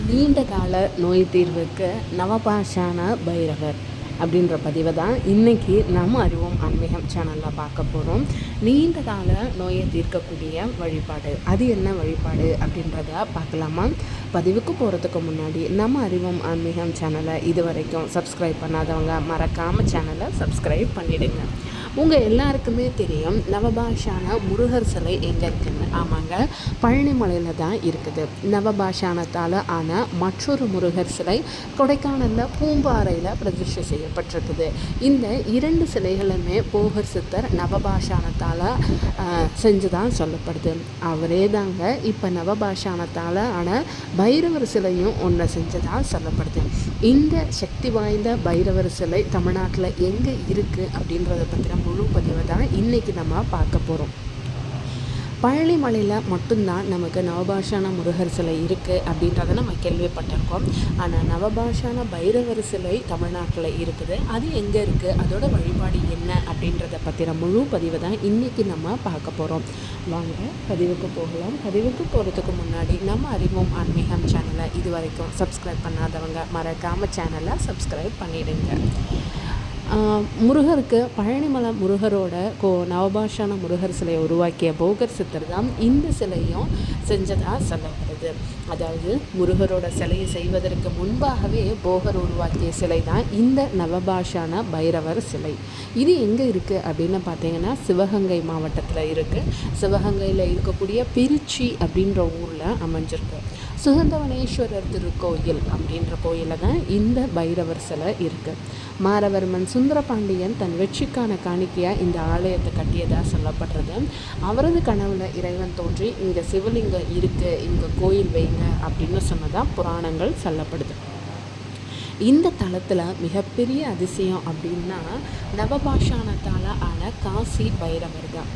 நீண்ட கால நோய் தீர்வுக்கு நவபாஷான பைரவர் அப்படின்ற பதிவை தான் இன்றைக்கி நம்ம அறிவோம் ஆன்மீகம் சேனலில் பார்க்க போகிறோம். நீண்ட கால நோயை தீர்க்கக்கூடிய வழிபாடு, அது என்ன வழிபாடு அப்படின்றத பார்க்கலாமா? பதிவுக்கு போகிறதுக்கு முன்னாடி நம்ம அறிவோம் ஆன்மீகம் சேனலை இது வரைக்கும் சப்ஸ்கிரைப் பண்ணாதவங்க மறக்காமல் சேனலை சப்ஸ்கிரைப் பண்ணிவிடுங்க. உங்கள் எல்லாருக்குமே தெரியும் நவபாஷான முருகர் சிலை எங்கே இருக்குன்னு. ஆமாங்க, பழனிமலையில் தான் இருக்குது. நவபாஷானத்தால் ஆன மற்றொரு முருகர் சிலை கொடைக்கானலில் பூம்பாறையில் பிரதிஷ்டை செய்யப்பட்டிருக்குது. இந்த இரண்டு சிலைகளுமே போகர் சித்தர் நவபாஷானத்தால் செஞ்சு தான் சொல்லப்படுது. அவரே தாங்க இப்போ நவபாஷானத்தால் ஆன பைரவர் சிலையும் ஒன்றை செஞ்சதாக சொல்லப்படுது. இந்த சக்தி வாய்ந்த பைரவர் சிலை தமிழ்நாட்டில் எங்கே இருக்குது அப்படின்றத பற்றின முழு பதிவை தான் இன்றைக்கி நம்ம பார்க்க போகிறோம். பழனிமலையில் மட்டும்தான் நமக்கு நவபாஷான முருகர் சிலை இருக்குது அப்படின்றத நம்ம கேள்விப்பட்டிருக்கோம். ஆனால் நவபாஷான பைரவர் சிலை தமிழ்நாட்டில் இருக்குது. அது எங்கே இருக்குது, அதோட வழிபாடு என்ன அப்படின்றத பற்றின முழு பதிவை தான் இன்றைக்கி நம்ம பார்க்க போகிறோம். வாங்க பதிவுக்கு போகலாம். பதிவுக்கு போகிறதுக்கு முன்னாடி நம்ம அறிவோம் ஆன்மீகம் சேனலை இது வரைக்கும் சப்ஸ்கிரைப் பண்ணாதவங்க மறக்காமல் சேனலை சப்ஸ்கிரைப் பண்ணிவிடுங்க. முருகருக்கு பழனிமலை முருகரோட நவபாஷான முருகர் சிலையை உருவாக்கிய போகர் சித்தர் தான் இந்த சிலையும் செஞ்சதாக சொல்லப்படுது. அதாவது முருகரோட சிலையை செய்வதற்கு முன்பாகவே போகர் உருவாக்கிய சிலை தான் இந்த நவபாஷான பைரவர் சிலை. இது எங்கே இருக்குது அப்படின்னு பார்த்தீங்கன்னா சிவகங்கை மாவட்டத்தில் இருக்குது. சிவகங்கையில் இருக்கக்கூடிய திருச்சி அப்படின்ற ஊரில் அமைஞ்சிருக்கு. சுகந்தவனேஸ்வரர் திருக்கோயில் அப்படின்ற கோயிலில் தான் இந்த பைரவர் சிலை இருக்குது. மாரவர்மன் சுந்தரபாண்டியன் தன் வெற்றிக்கான காணிக்கையாக இந்த ஆலயத்தை கட்டியதாக சொல்லப்படுறது. அவரது கனவுல இறைவன் தோன்றி இங்கே சிவலிங்கம் இருக்குது, இங்கே கோயில் வைங்க அப்படின்னு சொன்னதான் புராணங்கள் சொல்லப்படுது. இந்த தலத்தில் மிகப்பெரிய அதிசயம் அப்படின்னா நவபாஷானத்தால் ஆன காசி பைரவர் தான்.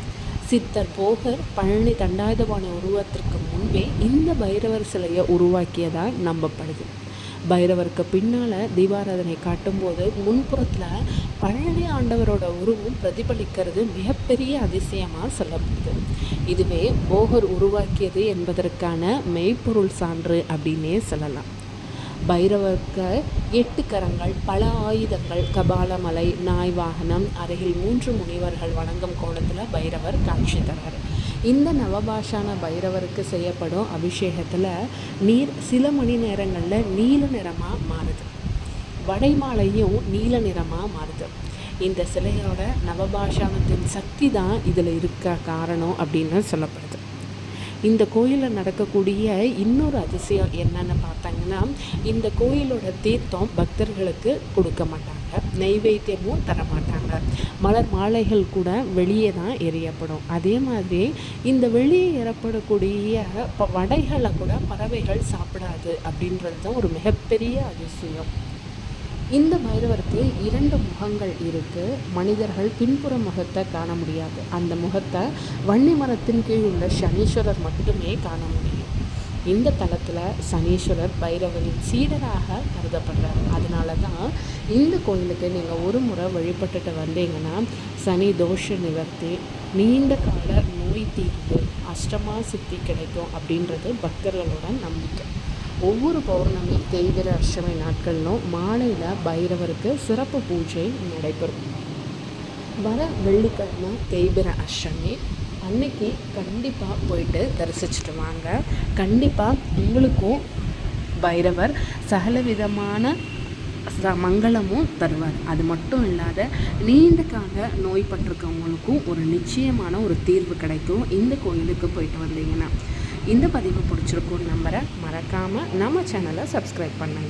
சித்தர் போகர் பழனி தண்டாயுதபாணி உருவத்திற்கு முன்பே இந்த பைரவர் சிலையை உருவாக்கியதாக நம்பப்படுது. பைரவருக்கு பின்னால் தீபாராதனை காட்டும்போது முன்புறத்தில் பழனி ஆண்டவரோட உருவம் பிரதிபலிக்கிறது மிகப்பெரிய அதிசயமாக சொல்லப்படுது. இதுவே போகர் உருவாக்கியது என்பதற்கான மெய்ப்பொருள் சான்று அப்படின்னே சொல்லலாம். பைரவருக்கு 8 கரங்கள், பல ஆயுதங்கள், கபாலமலை, நாய் வாகனம், அருகில் 3 முனிவர்கள் வணங்கும் கோலத்தில் பைரவர் காட்சி தரார். இந்த நவபாஷான பைரவருக்கு செய்யப்படும் அபிஷேகத்தில் நீர் சில மணி நேரங்களில் நீல நிறமாக மாறுது. வடைமாலையும் நீல நிறமாக மாறுது. இந்த சிலையோட நவபாஷானத்தின் சக்தி தான் இதில் இருக்க காரணம் அப்படின்னு சொல்லப்படுது. இந்த கோயிலில் நடக்கக்கூடிய இன்னொரு அதிசயம் என்னன்னு பார்த்தாங்கன்னா, இந்த கோயிலோட தீர்த்தம் பக்தர்களுக்கு கொடுக்க மாட்டாங்க, நெய்வேத்தியமும் தரமாட்டாங்க. மலர் மாலைகள் கூட வெளியே தான் எரியப்படும். அதே மாதிரி இந்த வெளியே ஏறப்படக்கூடிய வடைகளை கூட பறவைகள் சாப்பிடாது அப்படின்றது தான் ஒரு மிகப்பெரிய அதிசயம். இந்த பைரவருக்கு 2 முகங்கள் இருக்குது. மனிதர்கள் பின்புற முகத்தை காண முடியாது. அந்த முகத்தை வன்னி மரத்தின் கீழ் உள்ள சனீஸ்வரர் மட்டுமே காண முடியும். இந்த தலத்தில் சனீஸ்வரர் பைரவரின் சீடராக கருதப்படுறார். அதனால தான் இந்த கோயிலுக்கு நீங்கள் ஒரு முறை வழிபட்டுட்டு வந்தீங்கன்னா சனி தோஷ நிவர்த்தி, நீண்ட கால நோய் தீர்வு, அஷ்டமா சித்தி கிடைக்கும் அப்படின்றது பக்தர்களோட நம்பிக்கை. ஒவ்வொரு பௌர்ணமி, தேய்பிர அஷ்டமி நாட்களிலும் மாலையில் பைரவருக்கு சிறப்பு பூஜை நடைபெறும். வர வெள்ளிக்கிழமை தேய்பிர அஷ்டமி அன்னைக்கு கண்டிப்பாக போயிட்டு தரிசிச்சுட்டு வாங்க. கண்டிப்பாக உங்களுக்கும் பைரவர் சகல விதமான மங்களமும் தருவார். அது மட்டும் இல்லாத நீண்ட கால நோய்பட்டிருக்கவங்களுக்கும் ஒரு நிச்சயமான ஒரு தீர்வு கிடைக்கும் இந்த கோயிலுக்கு போயிட்டு வந்தீங்கன்னா. இந்த பதிவு பிடிச்சிருக்கும்னு நம்புகிறேன். மறக்காமல் நம்ம சேனலை சப்ஸ்கிரைப் பண்ணுங்கள்.